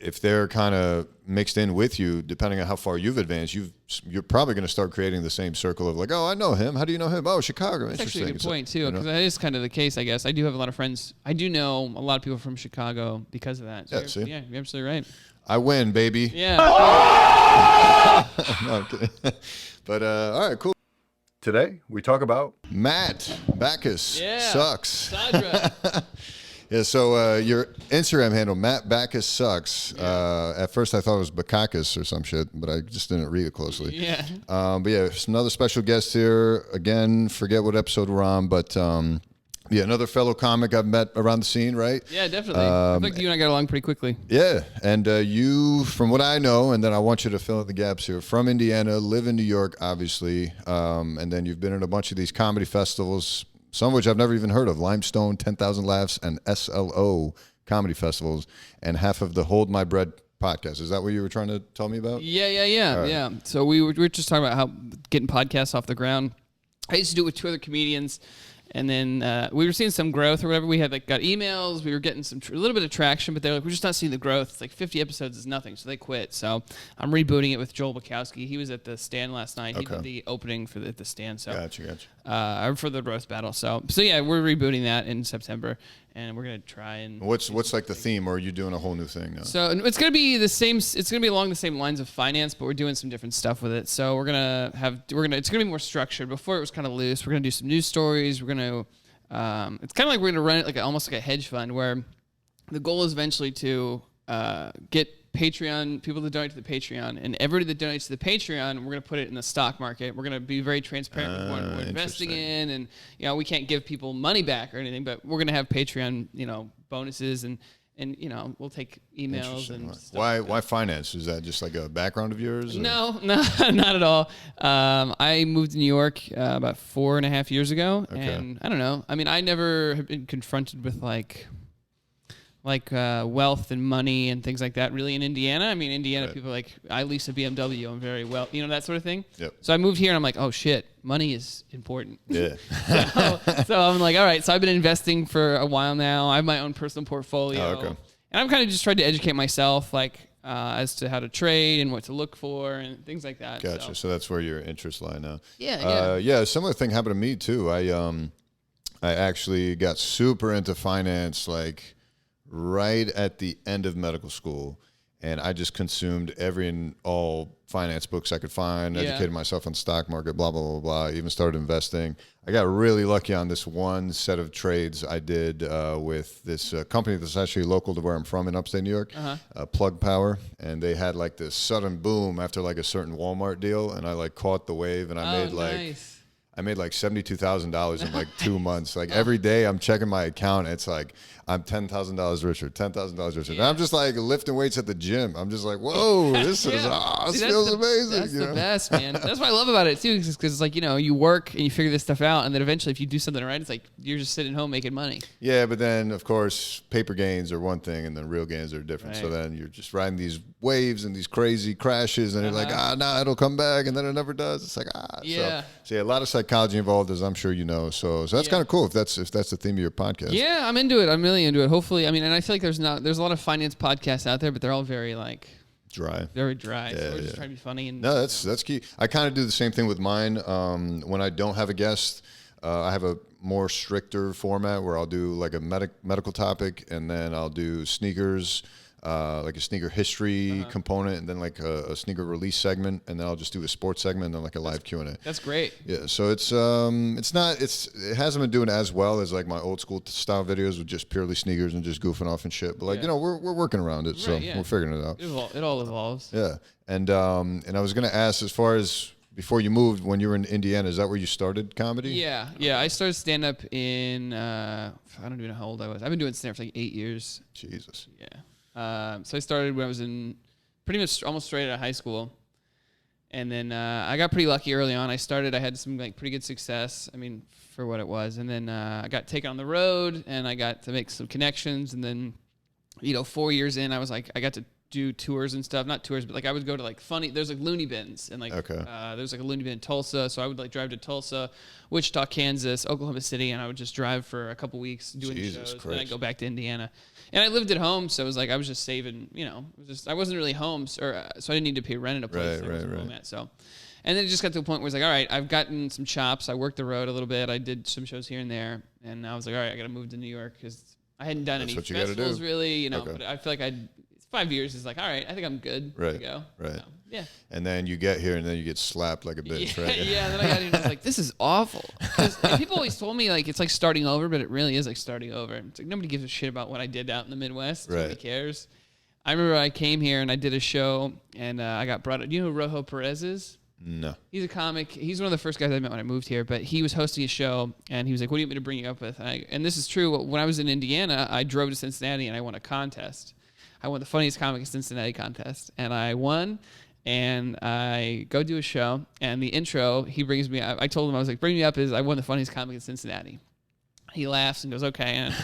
if they're kind of mixed in with you, depending on how far you've advanced, you're probably going to start creating the same circle of like, oh, I know him. How do you know him? Oh, Chicago. That's Interesting. actually a good point, too, because that is kind of the case, I guess. I do have a lot of friends. I do know a lot of people from Chicago because of that. So yeah, you're absolutely right. I win, baby. Yeah. No, I'm kidding. But, all right, cool. Today, we talk about Matt Backus sucks. Sadra. Yeah, so your Instagram handle, Matt Backus sucks. At first I thought it was Bacchus or some shit, but I just didn't read it closely. Yeah. But yeah, it's another special guest here. Again, forget what episode we're on, but yeah, another fellow comic I've met around the scene, right? Yeah, definitely. I think you and I got along pretty quickly. Yeah, and you, from what I know, and then I want you to fill in the gaps here, from Indiana, live in New York, obviously, and then you've been in a bunch of these comedy festivals, some of which I've never even heard of, Limestone, 10,000 Laughs, and SLO comedy festivals, and half of the Hold My Bread podcast. Is that what you were trying to tell me about? Yeah. So we were just talking about how getting podcasts off the ground. I used to do it with 2 other comedians, and then we were seeing some growth or whatever. We had got emails. We were getting a little bit of traction, but they're like, we're just not seeing the growth. It's like 50 episodes is nothing, so they quit. So I'm rebooting it with Joel Bukowski. He was at the stand last night. Okay. He did the opening for the stand. So Gotcha. For the roast battle. So yeah, we're rebooting that in September, and we're gonna try and. What's like the theme, or are you doing a whole new thing now? So it's gonna be the same. It's gonna be along the same lines of finance, but we're doing some different stuff with it. So it's gonna be more structured. Before it was kind of loose. We're gonna do some news stories. We're gonna. It's kind of like we're gonna run it almost like a hedge fund, where the goal is eventually to get Patreon people to donate to the Patreon, and everybody that donates to the Patreon, we're gonna put it in the stock market. We're gonna be very transparent with what we're investing in, and we can't give people money back or anything, but we're gonna have Patreon, bonuses and we'll take emails and stuff. Why finance? Is that just like a background of yours? Or? No, not at all. I moved to New York about 4.5 years ago, and I don't know. I mean, I never have been confronted with like wealth and money and things like that really in Indiana. I mean, Indiana people are like, I lease a BMW, I'm very well, that sort of thing. Yep. So I moved here and I'm like, oh shit, money is important. Yeah. so I'm like, all right, so I've been investing for a while now. I have my own personal portfolio. Oh, okay. And I'm kind of just trying to educate myself, as to how to trade and what to look for and things like that. Gotcha. So that's where your interests lie now. Yeah. Yeah, a similar thing happened to me too. I actually got super into finance, right at the end of medical school, and I just consumed every and all finance books I could find, educated myself on the stock market, blah, blah, blah, blah, even started investing. I got really lucky on this one set of trades I did with this company that's actually local to where I'm from in upstate New York, Plug Power, and they had this sudden boom after a certain Walmart deal, and I caught the wave, and I made nice. I made $72,000 in 2 months. Every day I'm checking my account. It's I'm $10,000 richer, $10,000 richer. And I'm just lifting weights at the gym. I'm just whoa, this is this feels amazing. That's the best, man. That's what I love about it too, because it's you work and you figure this stuff out, and then eventually if you do something right, it's you're just sitting home making money. Yeah, but then of course paper gains are one thing, and then real gains are different. Right. So then you're just riding these waves and these crazy crashes, and you're no, it'll come back, and then it never does. It's Yeah. So yeah, a lot of psychology involved, as I'm sure you know. So that's kind of cool if that's the theme of your podcast. Yeah, I'm into it. I'm really into it. Hopefully, and I feel like there's a lot of finance podcasts out there, but they're all very dry. Very dry. Yeah, so we're just trying to be funny. And no, that's key. I kind of do the same thing with mine. When I don't have a guest, I have a more stricter format where I'll do a medical topic, and then I'll do sneakers, a sneaker history component, and then a sneaker release segment, and then I'll just do a sports segment, and then a live Q&A. That's great. Yeah, so it hasn't been doing as well as my old school style videos with just purely sneakers and just goofing off and shit. But we're working around it, so we're figuring it out. It all evolves. Yeah, and I was gonna ask, as far as before you moved, when you were in Indiana, is that where you started comedy? Yeah. I started stand up in I don't even know how old I was. I've been doing stand up for 8 years. Jesus. Yeah. So I started when I was in pretty much almost straight out of high school. And then I got pretty lucky early on. I had some pretty good success, for what it was. And then I got taken on the road, and I got to make some connections. And then, 4 years in, I was I got to do tours and stuff. Not tours, but like I would go to like there's like loony bins and like there's like a loony bin in Tulsa. So I would like drive to Tulsa, Wichita, Kansas, Oklahoma City, and I would just drive for a couple weeks doing shows. Christ. And I'd go back to Indiana. And I lived at home, so it was like I was just saving, I wasn't really home, so I didn't need to pay rent at a place that I was home at. So, and then it just got to a point where it's like, all right, I've gotten some chops. I worked the road a little bit. I did some shows here and there, and I was like, all right, I got to move to New York because I hadn't done any festivals really, but I feel like 5 years is like, all right, I think I'm good to go. Right. So, yeah. And then you get here and then you get slapped like a bitch, right? Yeah, and then I got here and I was like, this is awful. And people always told me like it's like starting over, but it really is like starting over. It's like nobody gives a shit about what I did out in the Midwest. Right. Nobody cares. I remember I came here and I did a show and I got brought up. Do you know who Rojo Perez is? No. He's a comic. He's one of the first guys I met when I moved here, but he was hosting a show and he was like, what do you want me to bring you up with? And this is true. When I was in Indiana, I drove to Cincinnati and I won a contest. I won the funniest comic in Cincinnati contest, and I won. And I go do a show, and the intro, he brings me. I told him I was like, "Bring me up is I won the funniest comic in Cincinnati." He laughs and goes, "Okay," and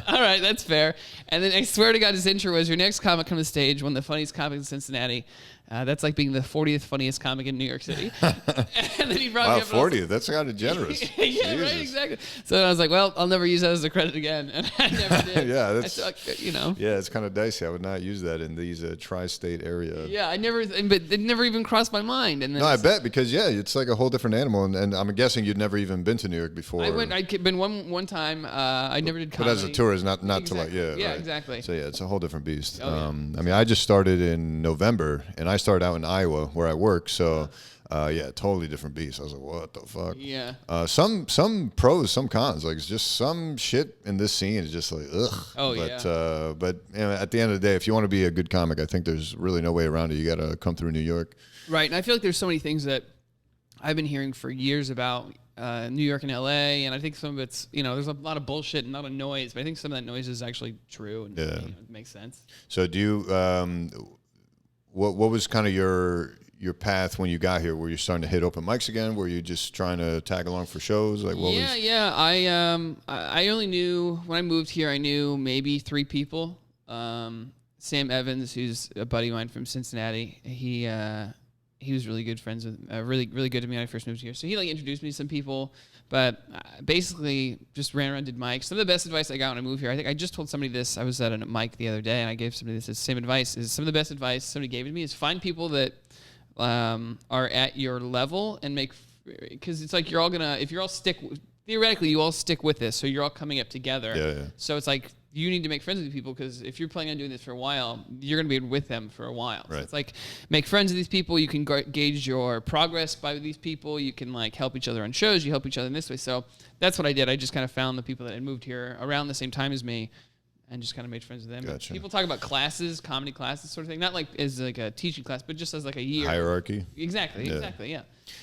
all right, that's fair. And then I swear to God, his intro was, "Your next comic come to stage, won the funniest comic in Cincinnati." That's like being the 40th funniest comic in New York City. And then he brought me up. 40th. That's kind of generous. Yeah, Jesus. Right, exactly. So I was like, well, I'll never use that as a credit again. And I never did. Yeah, that's, Yeah, it's kind of dicey. I would not use that in these tri-state area. Yeah, but it never even crossed my mind. And then no, I bet because, it's like a whole different animal. And I'm guessing you'd never even been to New York before. I'd been one time. I never did comedy. But as a tourist, not exactly. to like, Yeah, right. exactly. So, it's a whole different beast. Oh, I mean, I just started in November, and I started out in Iowa where I work. So, totally different beast. I was like, what the fuck? Yeah. Some pros, some cons. Like, it's just some shit in this scene is just like, ugh. Oh, But at the end of the day, if you want to be a good comic, I think there's really no way around it. You got to come through New York. Right. And I feel like there's so many things that I've been hearing for years about New York and LA, and I think some of it's, there's a lot of bullshit and a lot of noise, but I think some of that noise is actually true and it makes sense. So do you, what was kind of your path when you got here? Were you starting to hit open mics again? Were you just trying to tag along for shows? Like what was? Yeah. I only knew when I moved here. I knew maybe 3 people. Sam Evans, who's a buddy of mine from Cincinnati. He was really good friends with, really good to me when I first moved here. So he like introduced me to some people, but basically just ran around, did mics. Some of the best advice I got when I moved here, I think I just told somebody this. I was at a mic the other day, and I gave somebody this same advice. Is some of the best advice somebody gave to me is find people that are at your level and because it's like you're all gonna, if you're all theoretically you all stick with this, so you're all coming up together. Yeah. So it's like you need to make friends with people because if you're planning on doing this for a while, you're going to be with them for a while. Right. So it's like make friends with these people. You can gauge your progress by these people. You can like help each other on shows. You help each other in this way. So that's what I did. I just kind of found the people that had moved here around the same time as me and just kind of made friends with them. Gotcha. People talk about classes, comedy classes sort of thing, not like as like a teaching class, but just as like a year. Hierarchy. Exactly, yeah.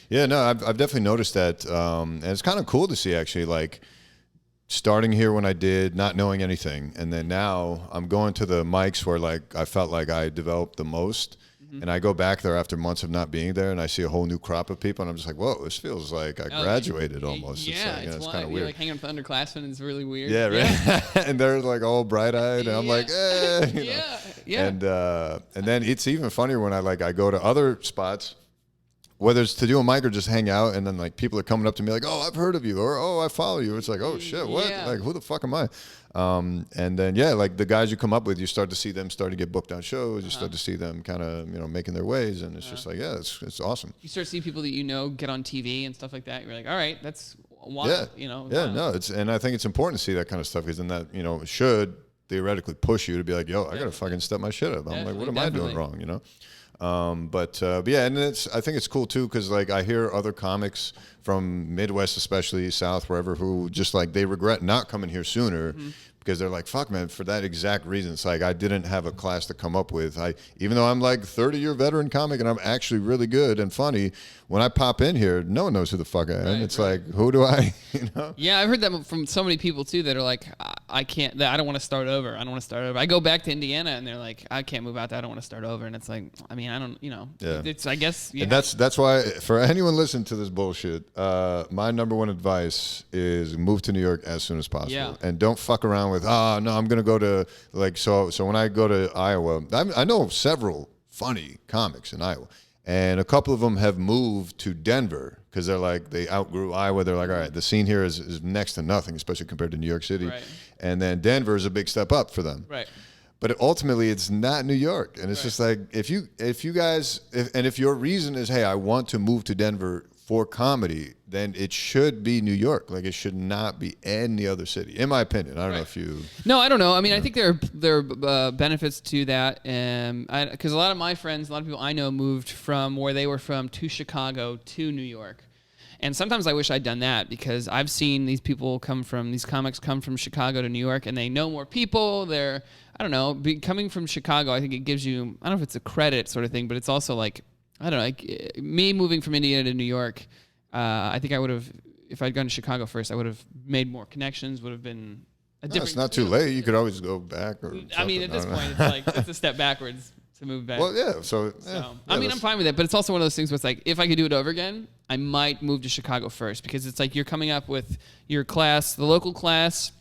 Yeah, no, I've definitely noticed that. And it's kind of cool to see actually like starting here when I did, not knowing anything. And then now I'm going to the mics where like I felt like I developed the most. And I go back there after months of not being there and I see a whole new crop of people and I'm just like, whoa, this feels like I graduated almost. Yeah, it's kind of weird. Like hanging out with the underclassmen is really weird. Yeah, right. And they're like all bright-eyed and I'm like, Yeah. And then it's even funnier when I go to other spots, whether it's to do a mic or just hang out, and then like people are coming up to me like, oh, I've heard of you, or oh, I follow you. It's like, oh shit, what? Yeah. Like, who the fuck am I? And then like the guys you come up with, you start to see them start to get booked on shows. You start to see them kind of making their ways, and it's just like, it's awesome. You start to see people that get on TV and stuff like that. You're like, all right, that's wild. And I think it's important to see that kind of stuff because then that should theoretically push you to be like, yo, I gotta fucking step my shit up. I'm like, what am I doing wrong? But yeah, and I think it's cool too because like I hear other comics from Midwest, especially South, wherever, who just like they regret not coming here sooner because they're like, fuck, man, for that exact reason. It's like I didn't have a class to come up with. Even though I'm like 30-year veteran comic and I'm actually really good and funny, when I pop in here, no one knows who the fuck I am. Like, who do I? Yeah, I've heard that from so many people too that are like, I can't. I don't want to start over. I don't want to start over. I go back to Indiana, and they're like, I can't move out there. I don't want to start over. And it's like, I mean, I don't. It's I guess. Yeah. And that's why for anyone listening to this bullshit, my number one advice is move to New York as soon as possible, and don't fuck around with no, I'm gonna go to so when I go to Iowa, I know several funny comics in Iowa. And a couple of them have moved to Denver because they're like, they outgrew Iowa. They're like, all right, the scene here is next to nothing, especially compared to New York City. Right. And then Denver is a big step up for them. Right. But ultimately, it's not New York. And it's just like, if your reason is, hey, I want to move to Denver for comedy, then it should be New York. Like, it should not be any other city, in my opinion. I don't know if you... No, I don't know. I mean, I think there are benefits to that. Because a lot of my friends, a lot of people I know moved from where they were from to Chicago to New York. And sometimes I wish I'd done that because I've seen these comics come from Chicago to New York, and they know more people. I don't know, coming from Chicago, I think it gives you, I don't know if it's a credit sort of thing, but it's also like, I don't know, like me moving from Indiana to New York, I think I would have, if I'd gone to Chicago first, I would have made more connections, would have been a different... It's not too late. You could always go back. I mean, at this point, it's like, it's a step backwards to move back. Well, yeah, I mean, I'm fine with it, but it's also one of those things where it's like, if I could do it over again, I might move to Chicago first because it's like you're coming up with your class, the local class,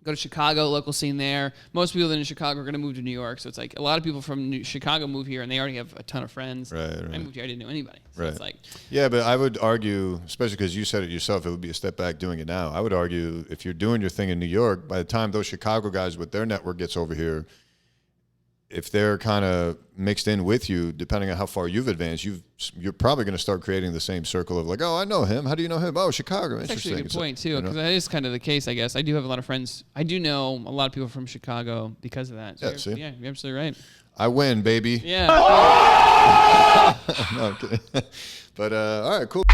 go to Chicago, local scene there. Most people in Chicago are going to move to New York. So it's like a lot of people from Chicago move here and they already have a ton of friends. Right. I moved here, I didn't know anybody. So it's like... Yeah, but I would argue, especially because you said it yourself, it would be a step back doing it now. I would argue if you're doing your thing in New York, by the time those Chicago guys with their network gets over here, if they're kind of mixed in with you, depending on how far you've advanced, you're probably going to start creating the same circle of like, oh, I know him. How do you know him? Oh, Chicago. That's Interesting. actually a good point, too, because that is kind of the case, I guess. I do have a lot of friends. I do know a lot of people from Chicago because of that. So yeah, you're absolutely right. I win, baby. Yeah. No, I'm kidding. But, all right, cool.